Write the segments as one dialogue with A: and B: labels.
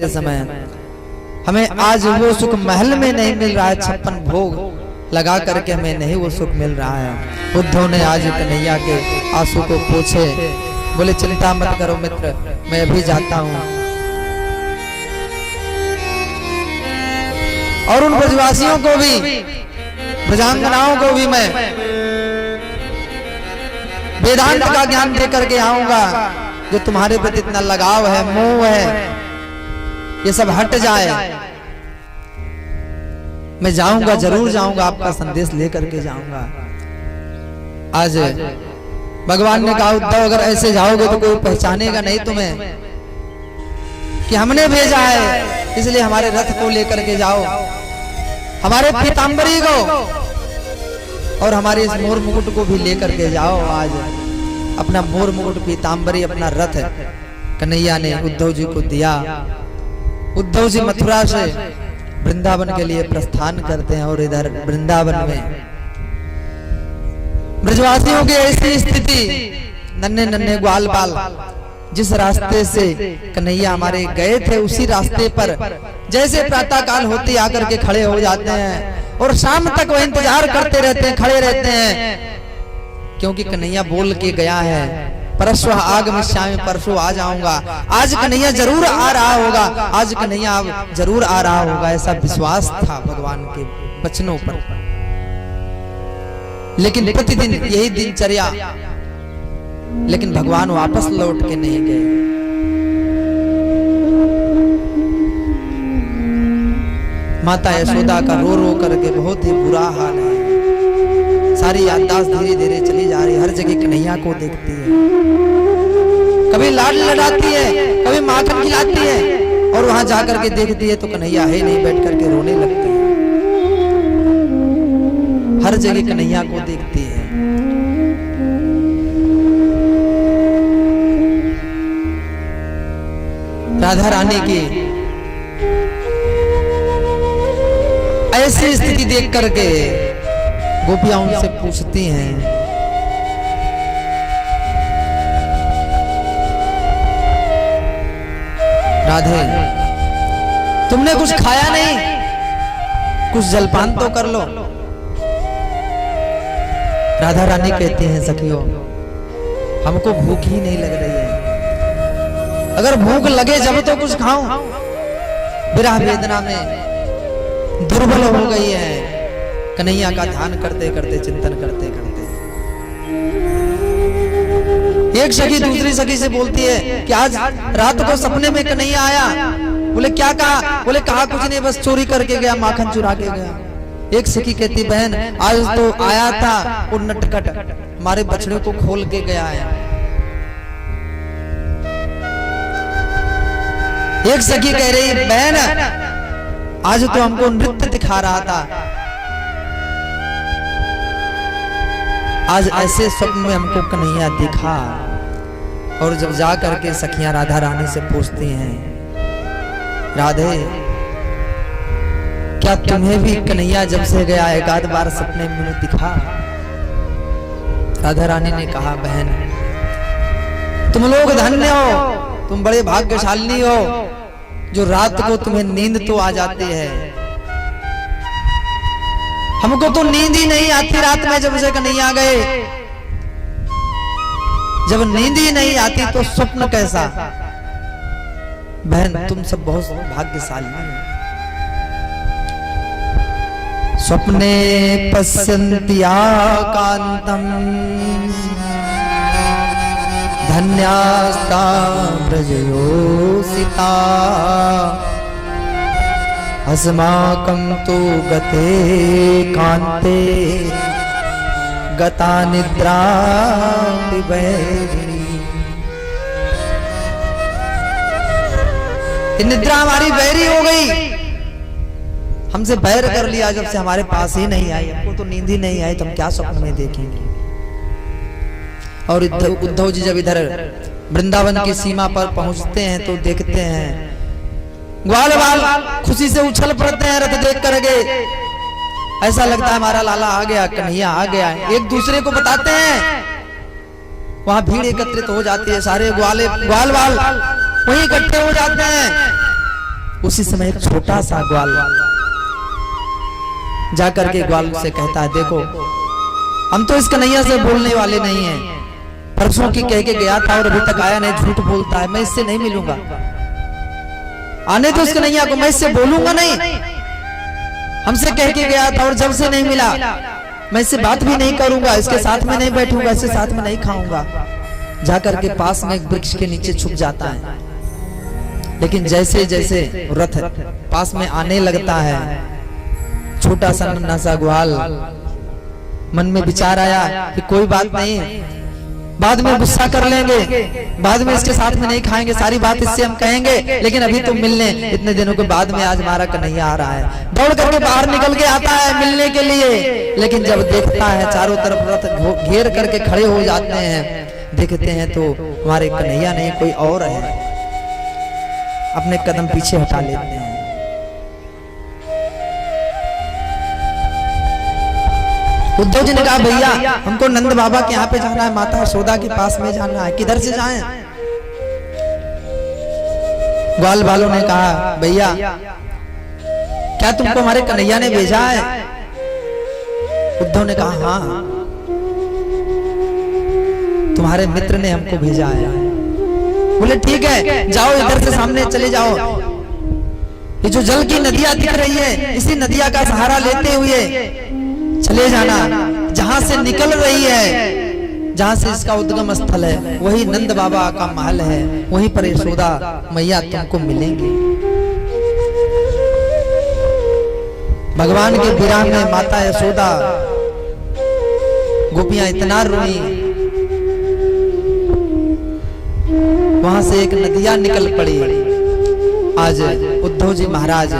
A: निकलते समय हमें आज वो सुख महल में नहीं मिल रहा है, 56 भोग लगा करके हमें नहीं वो सुख मिल रहा है। उद्धव ने आज कन्हैया के आंसू को पोंछे, बोले चिंता मत करो मित्र, मैं अभी जाता हूं। और उन ब्रजवासियों को भी, ब्रजांगनाओं को भी मैं वेदांत का ज्ञान दे करके आऊंगा। जो तुम्हारे प्रति इतना लगाव है, मोह है, ये सब हट जाए। मैं जाऊंगा, जरूर जाऊंगा, आपका संदेश लेकर के जाऊंगा। आज भगवान ने कहा उद्धव अगर ऐसे जाओगे तो कोई पहचानेगा नहीं तुम्हें कि हमने भेजा है, इसलिए हमारे रथ को लेकर के जाओ, हमारे पीतांबरी को और हमारे इस मोर मुकुट को भी लेकर के जाओ। आज अपना मोर मुकुट, पीतांबरी, अपना रथ कन्हैया ने उद्धव जी को दिया। उद्धव जी मथुरा से वृंदावन के लिए प्रस्थान करते हैं और इधर वृंदावन में ब्रजवासियों की ऐसी स्थिति, नन्हे नन्हे ग्वाल बाल जिस रास्ते से कन्हैया हमारे गए थे उसी रास्ते पर जैसे प्रातः काल होते आकर के खड़े हो जाते हैं और शाम तक वह इंतजार करते रहते हैं, खड़े रहते हैं, क्योंकि कन्हैया बोल के गया है परसों आगमिष्यामि, परसों आ जाऊंगा। आज कन्हैया जरूर आ रहा होगा, आज कन्हैया जरूर आ रहा होगा, ऐसा विश्वास था भगवान के वचनों पर। लेकिन प्रतिदिन यही दिनचर्या, लेकिन भगवान वापस लौट के नहीं गए। माता यशोदा का रो रो करके बहुत ही बुरा हाल है। सारी याददाश्त धीरे धीरे चली जा रही, हर जगह कन्हैया को देखती है, कभी लाड लड़ाती है, कभी माखन खिलाती है, और वहां जाकर के देखती है तो कन्हैया है नहीं, बैठ करके रोने लगती है। हर जगह कन्हैया को देखती है। राधा रानी की ऐसी स्थिति देख करके गोपियां उनसे पूछती हैं, राधे तुमने कुछ खाया नहीं, कुछ जलपान तो कर लो। राधा रानी कहती हैं, सखियों हमको भूख ही नहीं लग रही है, अगर भूख लगे जब तो कुछ खाऊं। विरह वेदना में दुर्बल हो गई है। कन्हैया का ध्यान करते करते, चिंतन करते करते एक सखी दूसरी सखी से बोलती है कि आज रात को सपने में कन्हैया आया। बोले क्या कहा? बोले कहा कुछ नहीं, बस चोरी करके गया, माखन चुरा के गया। एक सखी कहती बहन आज तो आया था वो नटखट, हमारे बछड़े को खोल के गया है। एक सखी कह रही बहन आज तो हमको नृत्य दिखा रहा था, आज ऐसे स्वप्न में हमको कन्हैया दिखा। और जब जा करके सखियां राधा रानी से पूछती हैं, राधे क्या तुम्हें भी कन्हैया जब से गया एक आध बार सपने में दिखा? राधा रानी ने कहा बहन तुम लोग धन्य हो, तुम बड़े भाग्यशाली हो जो रात को तुम्हें नींद तो आ जाती है, हमको तो नींद ही नहीं आती रात में जब से कन्हैया गए। जब नींद ही नहीं आती तो स्वप्न कैसा? बहन तुम सब बहुत भाग्यशाली हो। स्वप्ने पश्यन्ति कांतम धन्यास्ता व्रजयोषिता अस्माकं तु गते कान्ते गता निद्रा वैरिणी। निद्रा हमारी बैरी हो गई, हमसे बैर कर लिया जब से हमारे पास ही नहीं आई, हमको तो नींद ही नहीं आई, तो हम क्या स्वप्न में देखेंगे। और उद्धव जी जब इधर वृंदावन की सीमा पर पहुंचते हैं तो देखते हैं ग्वाल बाल खुशी से उछल पड़ते हैं रथ देख करके। ऐसा लगता है हमारा लाला आ गया, कन्हैया आ गया। एक दूसरे को बताते हैं, वहां भीड़ एकत्रित हो जाती है, सारे ग्वाल बाल वहीं इकट्ठे हो जाते हैं। उसी समय एक छोटा सा ग्वाल जाकर के ग्वाल से कहता है, देखो हम तो इस कन्हैया से बोलने वाले नहीं हैं, परसों की कह के गया था और अभी तक आया नहीं, झूठ बोलता है, मैं इससे नहीं मिलूंगा। आने तो इस कन्हैया को, मैं इससे बोलूंगा नहीं। हमसे कह के गया था और जब से नहीं मिला, मैं इससे बात भी नहीं करूंगा, इसके साथ में नहीं बैठूंगा, इसके साथ में नहीं खाऊंगा। जाकर के पास में एक वृक्ष के नीचे छुप जाता है। लेकिन जैसे जैसे रथ पास में आने लगता है, छोटा सा नन्हा सा ग्वाल, मन में विचार आया कि कोई बात नहीं, बाद में गुस्सा कर लेंगे, बाद में इसके साथ में नहीं खाएंगे, सारी बात इससे हम कहेंगे, लेकिन अभी तो मिलने इतने दिनों के बाद में आज हमारा कन्हैया आ रहा है। दौड़ करके बाहर निकल के आता है मिलने के लिए, लेकिन जब देखता है चारों तरफ रथ घेर करके खड़े हो जाते हैं, देखते हैं तो हमारे कन्हैया नहीं कोई और है। अपने कदम पीछे हटा लेते हैं। उद्धव जी ने कहा, भैया हमको नंद बाबा के यहाँ पे जाना है, माता यशोदा के पास में जाना है, किधर से जाएं? ग्वाल वालों ने कहा, भैया क्या तुमको हमारे कन्हैया ने भेजा है? उद्धव ने कहा, हाँ तुम्हारे मित्र ने हमको भेजा है। बोले ठीक है, जाओ इधर से सामने चले जाओ, ये जो जल की नदियां दिख रही है, इसी नदियां का सहारा लेते हुए चले जाना। जहां से निकल रही है, जहां से इसका उद्गम स्थल है, वही नंद बाबा का महल है, वहीं पर यशोदा मैया तुमको मिलेंगे। भगवान के विरह में माता यशोदा गोपियां इतना रोई, वहां से एक नदियां निकल पड़ी। आज उद्धव जी महाराज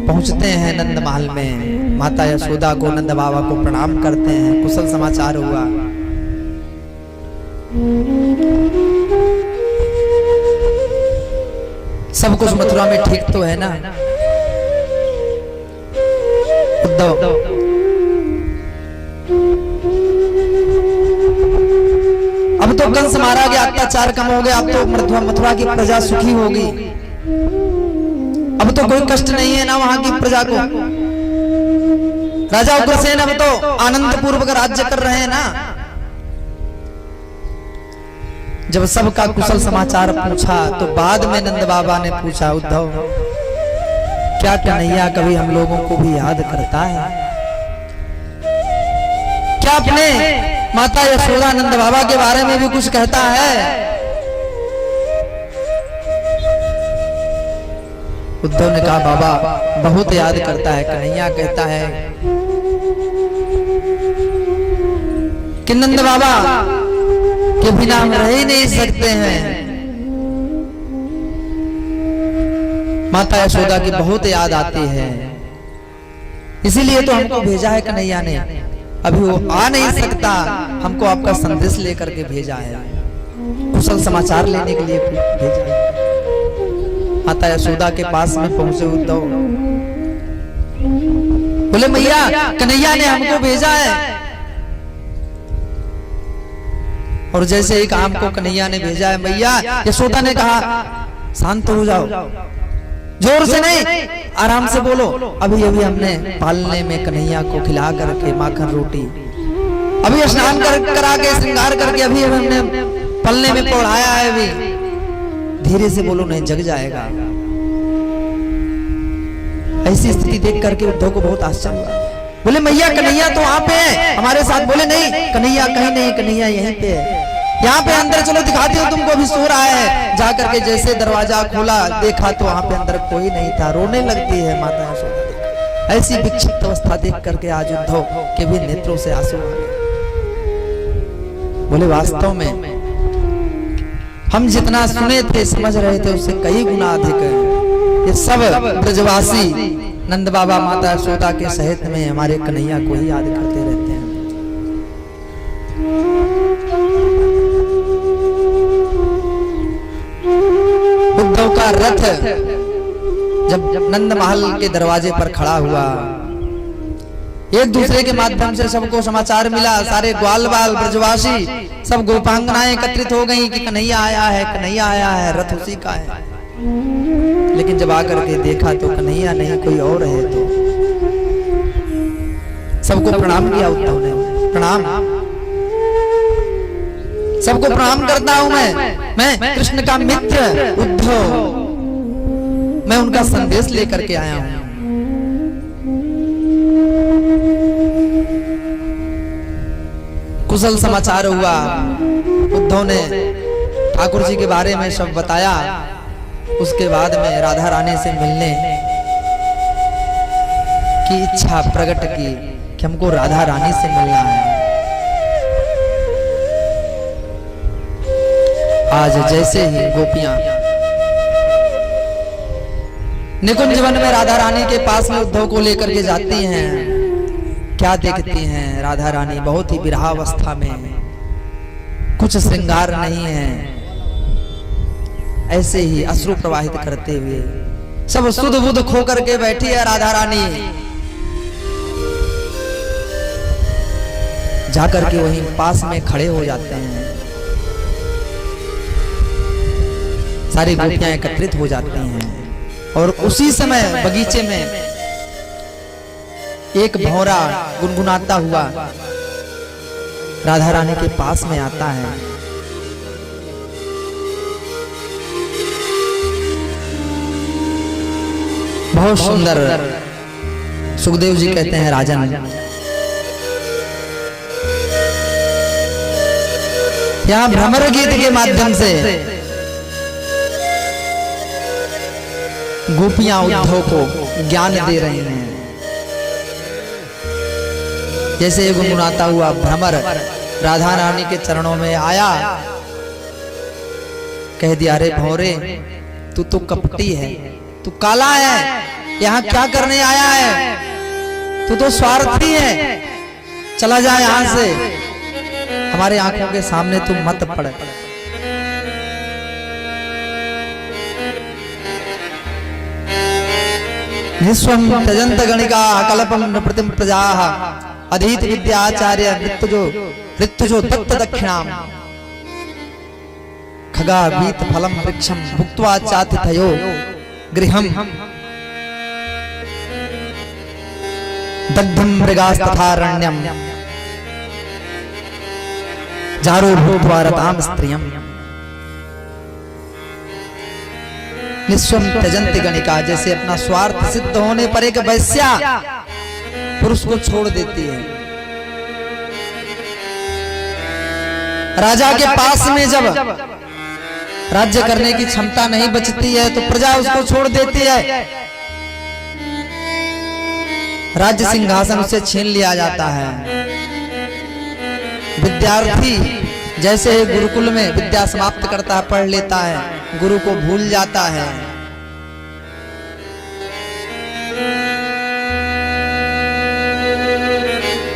A: पहुंचते हैं नंद महल में, माता यशोदा को नंद बाबा को प्रणाम करते हैं, कुशल समाचार हुआ। सब कुछ मथुरा में ठीक तो है ना? उद्धव अब तो कंस मारा गया, अत्याचार कम हो गया, अब तो मथुरा की प्रजा सुखी होगी, अब तो कोई कष्ट नहीं है ना वहां की प्रजा को। राजा उग्रसेन अब तो आनंद पूर्वक राज्य कर रहे हैं ना। जब सबका कुशल समाचार पूछा तो बाद में नंद बाबा ने पूछा, उद्धव क्या कन्हैया कभी हम लोगों को भी याद करता है? क्या अपने माता यशोदा नंद बाबा के बारे में भी कुछ कहता है? उद्धव ने कहा, बाबा बहुत याद करता है। कन्हैया कहता है कि नंद बाबा के बिना हम रह ही नहीं सकते हैं। माता यशोदा की बहुत याद आती है, इसीलिए तो हमको भेजा है कन्हैया ने। अभी वो आ नहीं सकता, हमको आपका संदेश लेकर के भेजा है, कुशल समाचार लेने के लिए भेजा है। माता यशोदा के पास में पहुंचे उद्धव, बोले मैया कन्हैया ने हमको भेजा है। और जैसे ही कहा हमको कन्हैया ने भेजा है, मैया यशोदा ने कहा शांत हो जाओ, जोर से नहीं आराम से बोलो। अभी अभी हमने पालने में कन्हैया को खिला करके माखन रोटी, अभी स्नान करा के श्रृंगार करके अभी हमने पलने में पढ़ाया है। अभी धीरे से बोलो नहीं जग जाएगा। ऐसी स्थिति देख करके उद्धव को बहुत आश्चर्य हुआ। बोले मैया कन्हैया तो वहां पे है हमारे साथ। बोले नहीं कन्हैया कहीं नहीं, कन्हैया यहीं पे है, यहाँ पे अंदर चलो दिखाती हूँ तुमको। अभी सो रहा है। जाकर के जैसे दरवाजा खोला देखा तो वहां पे अंदर कोई नहीं था। रोने लगती है माता यशोदा। ऐसी विक्षिप्त अवस्था देख करके आज उद्धव के भी नेत्रों से आंसू आ गए। बोले वास्तव में हम जितना सुने थे समझ रहे थे उससे कई गुना अधिक है। ये सब ब्रजवासी नंद बाबा माता यशोदा के सहित में हमारे कन्हैया को ही याद करते रहते हैं। उद्धव का रथ जब नंद महल के दरवाजे पर खड़ा हुआ, एक दूसरे के माध्यम से सबको समाचार मिला। सारे ग्वाल बाल ब्रजवासी सब गोपांगनाएं एकत्रित हो गई कि कन्हैया आया है, कन्हैया आया है, रथ उसी का है। लेकिन जब आकर के देखा तो कन्हैया नहीं कोई और है। तो सबको प्रणाम किया उद्धव ने। प्रणाम, सबको प्रणाम करता हूं मैं कृष्ण का मित्र उद्धव, मैं उनका संदेश लेकर के आया हूं। कुशल समाचार हुआ। उद्धव ने ठाकुर जी के बारे में सब बताया। उसके बाद में राधा रानी से मिलने की इच्छा प्रकट की कि हमको राधा रानी से मिलना है। आज जैसे ही गोपियां निकुंज वन में राधा रानी के पास में उद्धव को लेकर के जाती हैं, क्या देखती हैं? राधा रानी बहुत ही विरहावस्था में, कुछ श्रृंगार नहीं है, ऐसे ही अश्रु प्रवाहित करते हुए सब सुध बुध खो करके बैठी है राधा रानी। जाकर के वहीं पास में खड़े हो जाते हैं। सारी गोपियां एकत्रित हो जाती हैं और उसी समय बगीचे में एक भौरा गुनगुनाता हुआ राधा रानी के पास में आता है। बहुत सुंदर। सुखदेव जी कहते हैं राजन, यहां भ्रमर गीत के माध्यम से गोपियां उद्धव को ज्ञान दे रही हैं। जैसे गुनगुनाता हुआ भ्रमर राधा रानी के चरणों में आया, कह दिया, अरे भौरे तू तो कपटी है, तू काला है, यहाँ क्या करने आया है? तू तो स्वार्थी है, चला जा यहाँ से, हमारे आंखों के सामने तू मत पड़। निस्वं त्यजंत गणिका कल्पम नृपतिम प्रजाः अधीत विद्याचार्य ऋतुजो दत्त दक्षिणाम खगा बीत फलम वृक्षम भुक्त्वा चातिथयो गृहम दग्धम मृगास्तथारण्यम जारो भूत्वा रताम स्त्रियम। निस्वं त्यजंति गणिका, जैसे अपना स्वार्थ सिद्ध होने पर एक वैश्या पुरुष को छोड़ देती है। राजा के पास में जब राज्य करने की क्षमता नहीं बचती है तो प्रजा उसको छोड़ देती है, राज्य सिंहासन उससे छीन लिया जाता है। विद्यार्थी जैसे गुरुकुल में विद्या समाप्त करता है, पढ़ लेता है, गुरु को भूल जाता है।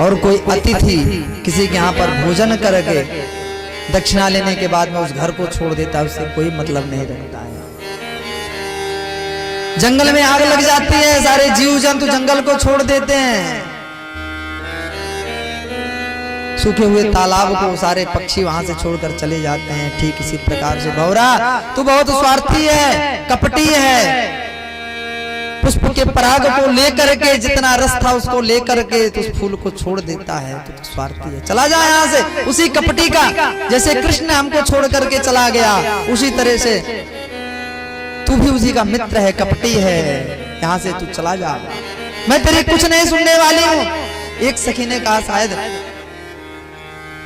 A: और कोई अतिथि किसी के यहाँ पर भोजन करके दक्षिणा लेने के बाद में उस घर को छोड़ देता है, उससे कोई मतलब नहीं रखता है। जंगल में आग लग जाती है, सारे जीव जंतु जंगल को छोड़ देते हैं। सूखे हुए तालाब को सारे पक्षी वहां से छोड़कर चले जाते हैं। ठीक इसी प्रकार से भौरा तू बहुत स्वार्थी है, कपटी है। पुष्प के पराग को लेकर के जितना रस था उसको लेकर के तो उस फूल को छोड़ देता है, तो स्वार्थी है, चला जा यहाँ से। उसी कपटी का जैसे कृष्ण हमको छोड़ करके चला गया, उसी तरह से तू भी उसी का मित्र है, कपटी है, यहाँ से तू चला जा, मैं तेरी कुछ नहीं सुनने वाली हूँ। एक सखी ने कहा शायद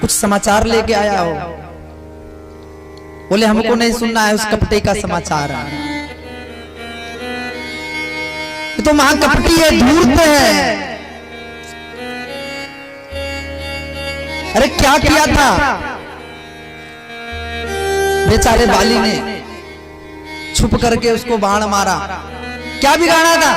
A: कुछ समाचार लेके आया हो। बोले हमको नहीं सुनना है उस कपटी का समाचार, तो महाकपटी है, धूर्त है। अरे क्या किया था बेचारे बाली ने, छुप करके उसको बाण मारा, क्या बिगाड़ा था?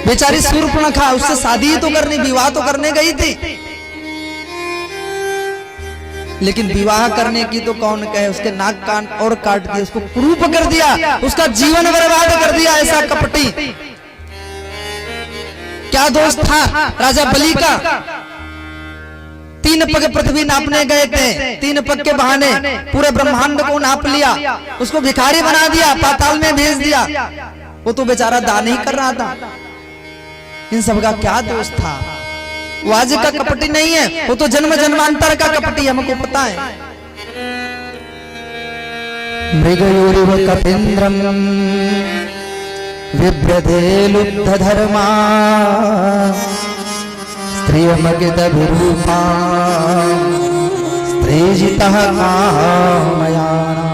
A: बेचारी शूर्पणखा उससे शादी तो करने, विवाह तो करने गई थी, लेकिन विवाह करने की तो कौन कहे, उसके नाक कान और काट दिया, उसको कुरूप कर दिया, उसका जीवन बर्बाद कर दिया। ऐसा कपटी क्या दोष था राजा बलि का? 3 पग पृथ्वी नापने गए थे, 3 पग के बहाने पूरे ब्रह्मांड को नाप लिया, उसको भिखारी बना दिया, पाताल में भेज दिया। वो तो बेचारा दान ही कर रहा था। इन सब का क्या दोष था? वो आज का कपटी नहीं है, वो तो जन्म जन्मांतर का कपटी, हमको पता है। मृगयोरिव कपीन्द्रम विभ्रते लुब्ध धर्मा स्त्रियमगितभिरूपा स्त्रीजितः कामयाना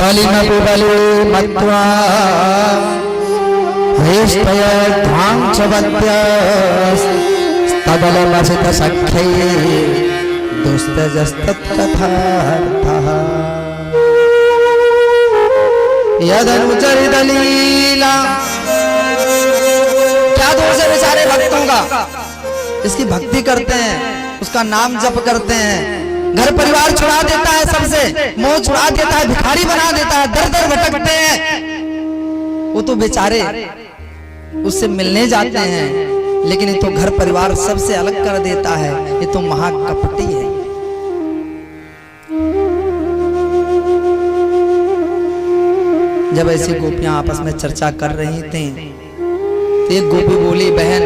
A: बलिमपि बले मत्वा स्तबलमसित सख्यै दुस्तजस्तत्कथार्थः यदनुचरित लीला। क्या दोष है बेचारे भक्तों का? इसकी भक्ति करते हैं, उसका नाम जप करते हैं, घर परिवार छुड़ा देता है, सबसे मोह छुड़ा देता है, भिखारी बना देता है, दर दर भटकते हैं। वो तो बेचारे उससे मिलने जाते हैं, लेकिन ये तो घर परिवार सबसे अलग कर देता है। ये तो महाकपटी है। जब ऐसी गोपियां आपस में चर्चा कर रही थी तो एक गोपी बोली, बहन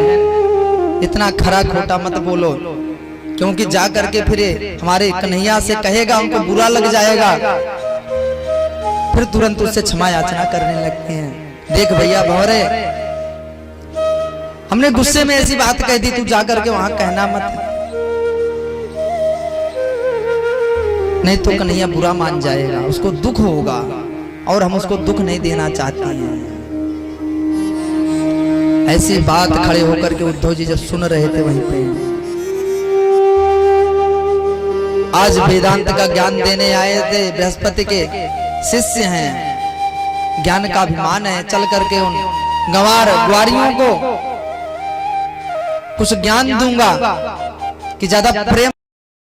A: इतना खरा खोटा मत बोलो, क्योंकि जा करके फिर हमारे कन्हैया से कहेगा, उनको बुरा लग जाएगा। फिर तुरंत उससे क्षमा याचना करने लगते हैं। देख भैया भंवरे, हमने गुस्से में ऐसी बात कह दी, तू जाकर के वहां कहना मत, नहीं तो कन्हैया बुरा मान जाएगा, उसको दुख होगा, और हम उसको दुख नहीं देना चाहते हैं। ऐसी बात खड़े होकर के उद्धव जी जब सुन रहे थे वहीं पे, आज वेदांत का ज्ञान देने आए थे, बृहस्पति के शिष्य हैं, ज्ञान का अभिमान है, चल करके उन गंवार ग्वारियों को कुछ ज्ञान दूंगा कि ज्यादा प्रेम